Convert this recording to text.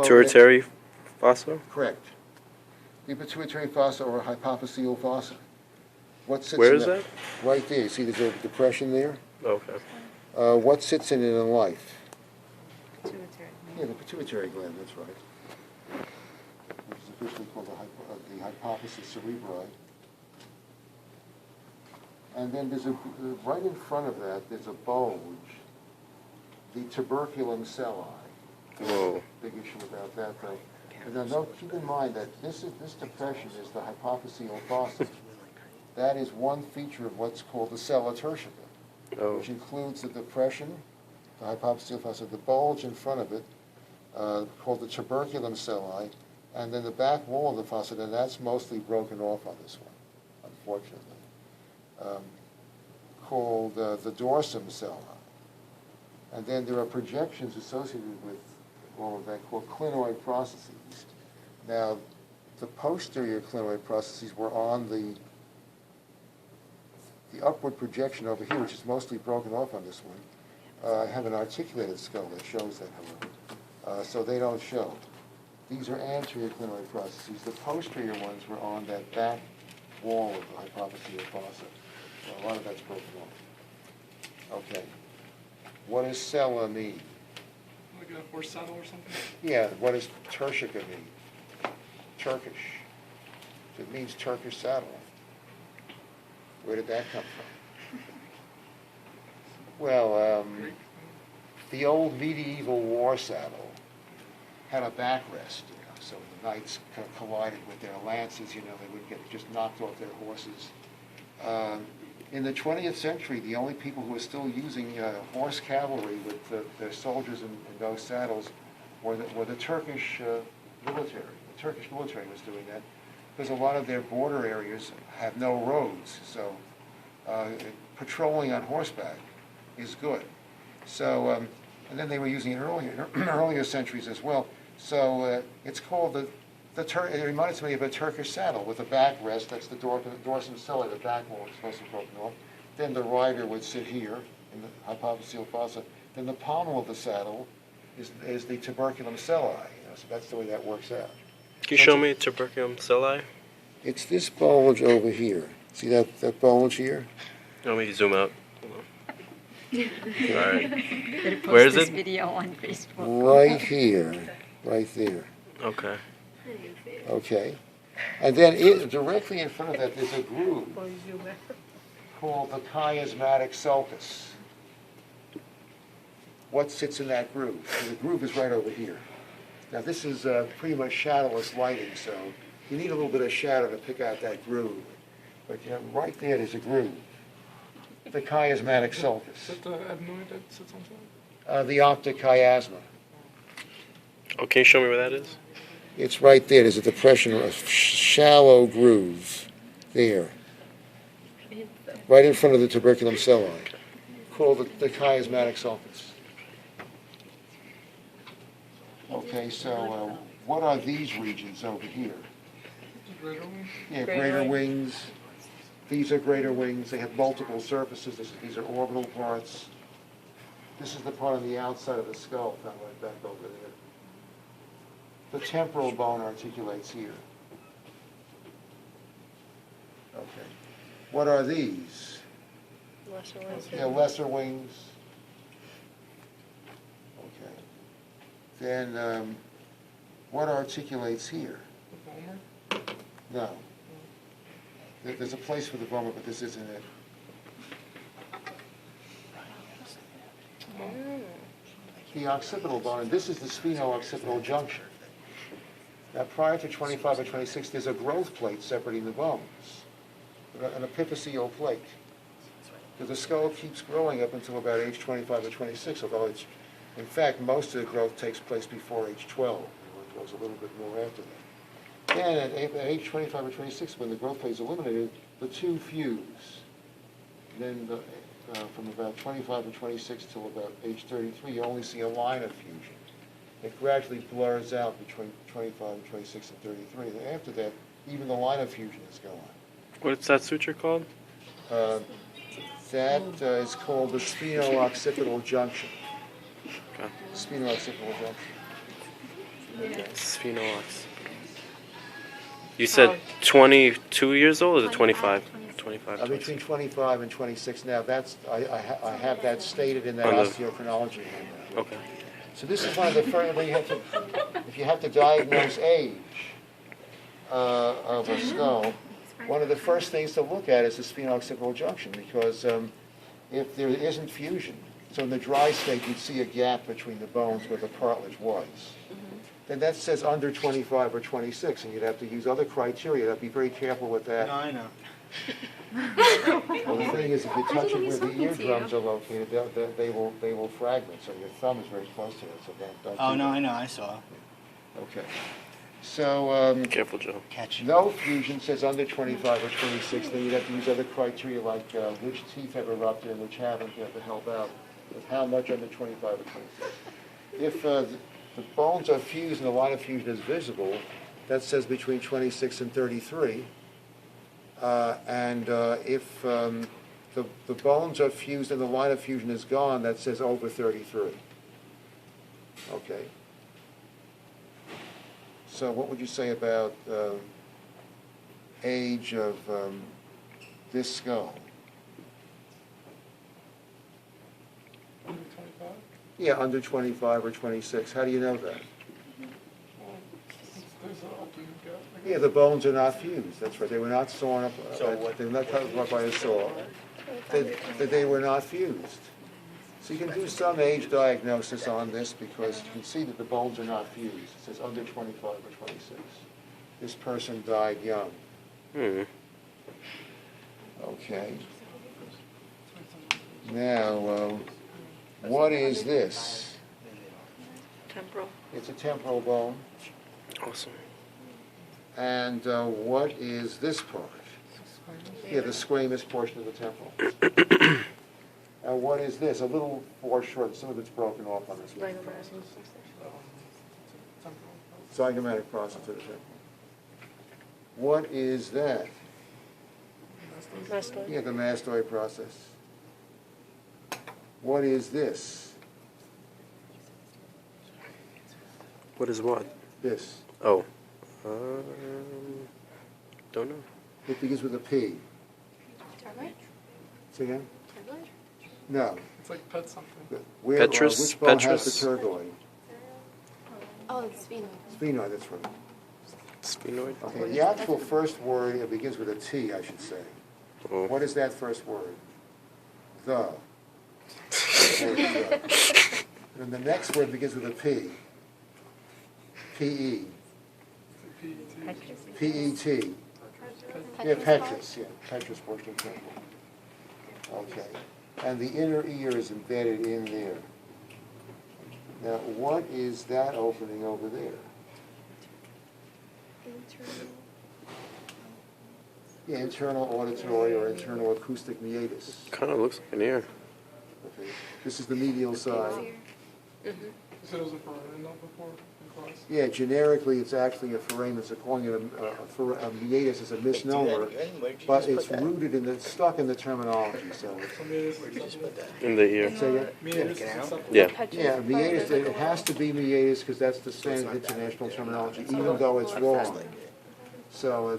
Pituitary fossa? Correct. The pituitary fossa or hypophyseal fossa. What sits Where in is that? Right there. See there's a depression there? Okay. What sits in it in life? Pituitary. Yeah, the pituitary gland, that's right. Which is officially called the hypophysis cerebri. And then there's right in front of that, there's a bulge, the tuberculum celli. Whoa. Big issue about that, though. And now, keep in mind that this depression is the hypophyseal fossa. That is one feature of what's called the sella turcica, which includes the depression, the hypophyseal fossa, the bulge in front of it, called the tuberculum celli, and then the back wall of the fossa, and that's mostly broken off on this one, unfortunately, called the dorsum celli. And then there are projections associated with all of that called clinoid processes. Now, the posterior clinoid processes were on the upward projection over here, which is mostly broken off on this one. I have an articulated skull that shows that, however. So they don't show. These are anterior clinoid processes. The posterior ones were on that back wall of the hypophyseal fossa. So a lot of that's broken off. Okay. What does sella mean? Like a horse saddle or something? Yeah, what does turcica mean? Turkish. It means Turkish saddle. Where did that come from? Well, the old medieval war saddle had a backrest, so the knights collided with their lances, they would get just knocked off their horses. In the 20th century, the only people who were still using horse cavalry with their soldiers in those saddles were the Turkish military. The Turkish military was doing that because a lot of their border areas have no roads, so patrolling on horseback is good. So, and then they were using it earlier centuries as well. So it's called it reminds me of a Turkish saddle with a backrest. That's the dorsum celli, the back wall is supposed to be broken off. Then the rider would sit here in the hypophyseal fossa. Then the pommel of the saddle is the tuberculum celli. So that's the way that works out. Can you show me tuberculum celli? It's this bulge over here. See that bulge here? Let me zoom out. All right. Better post Where is this it? video on Facebook. Right here. Right there. Okay. Okay. And then directly in front of that, there's a groove called the chiasmatic sulcus. What sits in that groove? And the groove is right over here. Now, this is pretty much shadowless lighting, so you need a little bit of shadow to pick out that groove. But right there's a groove. The chiasmatic sulcus. Is that the adenoid that sits on top? The optic chiasma. Oh, can you show me where that is? It's right there. There's a depression, a shallow groove there. Right in front of the tuberculum celli, called the chiasmatic sulcus. Okay, so what are these regions over here? Greater wing? Yeah, greater wings. These are greater wings. They have multiple surfaces. These are orbital parts. This is the part on the outside of the skull, found right back over there. The temporal bone articulates here. Okay. What are these? Lesser wings. Yeah, lesser wings. Okay. Then what articulates here? The vomer? No. There's a place for the vomer, but this isn't it. The occipital bone, and this is the spheno-occipital junction. Now, prior to 25 or 26, there's a growth plate separating the bones, an epiphyseal plate. So the skull keeps growing up until about age 25 or 26, although in fact, most of the growth takes place before age 12. It grows a little bit more after that. Then at age 25 or 26, when the growth plate is eliminated, the two fuse. Then from about 25 or 26 till about age 33, you only see a line of fusion. It gradually blurs out between 25 and 26 and 33. And after that, even the line of fusion is gone. What's that suture called? That is called the spheno-occipital junction. Okay. Spheno-occipital junction. Sphenox. You said 22 years old or 25? 25. Between 25 and 26 now, that's, I have that stated in that On the- osteochronology handout. Okay. So this is one of the first, when you have to, if you have to diagnose age of a skull, one of the first things to look at is the sphenooccipital junction, because if there isn't fusion, so in the dry state, you'd see a gap between the bones where the cartilage was. Then that says under 25 or 26, and you'd have to use other criteria. You'd have to be very careful with that. No, I know. Well, the thing is, if you touch it where the eardrums are located, they will fragment, so your thumb is very close to it, so don't Oh, do no, that. I know, I saw. Okay. So, Careful, Joe. Catch. no fusion says under 25 or 26, then you'd have to use other criteria like which teeth have erupted and which haven't, you have to help out with how much under 25 or 26. If the bones are fused and the line of fusion is visible, that says between 26 and 33. If the bones are fused and the line of fusion is gone, that says over 33. Okay. So what would you say about age of this skull? Under 25? Yeah, under 25 or 26. How do you know that? Well, there's an opening gap. I guess. Yeah, the bones are not fused. That's right. They were not sawn up. So what- They were not cut apart by a saw. They were not fused. So you can do some age diagnosis on this because you can see that the bones are not fused. It says under 25 or 26. This person died young. Hmm. Okay. Now, what is this? Temporal. It's a temporal bone. Awesome. And what is this part? Yeah, the squamous portion of the temple. And what is this? A little foreshort. Some of it's broken off on this. Zygomatic process of the temple. What is that? Mastoid. Yeah, the mastoid process. What is this? What is what? This. Oh. Don't know. It begins with a P. Termite? Say again? Termite? No. It's like pet something. Where, Petrus? which bone has Petrus? the tergoid? Oh, it's sphenoid. Sphenoid, that's right. Sphenoid? Okay, the actual first word, it begins with a T, I should say. Oh. What is that first word? The. And then the next word begins with a P. P-E. P-E-T. Yeah, Petrus, yeah, Petrus portion of temple. Okay. And the inner ear is embedded in there. Now, what is that opening over there? Yeah, internal auditory or internal acoustic meatus. Kind of looks like an ear. Okay. This is the medial side. You said it was a foramen before in class? Yeah, generically, it's actually a foramen, so calling it a meatus is a misnomer, but it's rooted in the, stuck in the terminology, so. So maybe it's acceptable. In the ear. Say again? Maybe it's acceptable. Yeah. Yeah, meatus, it has to be meatus because that's the standard international terminology, even though it's wrong. So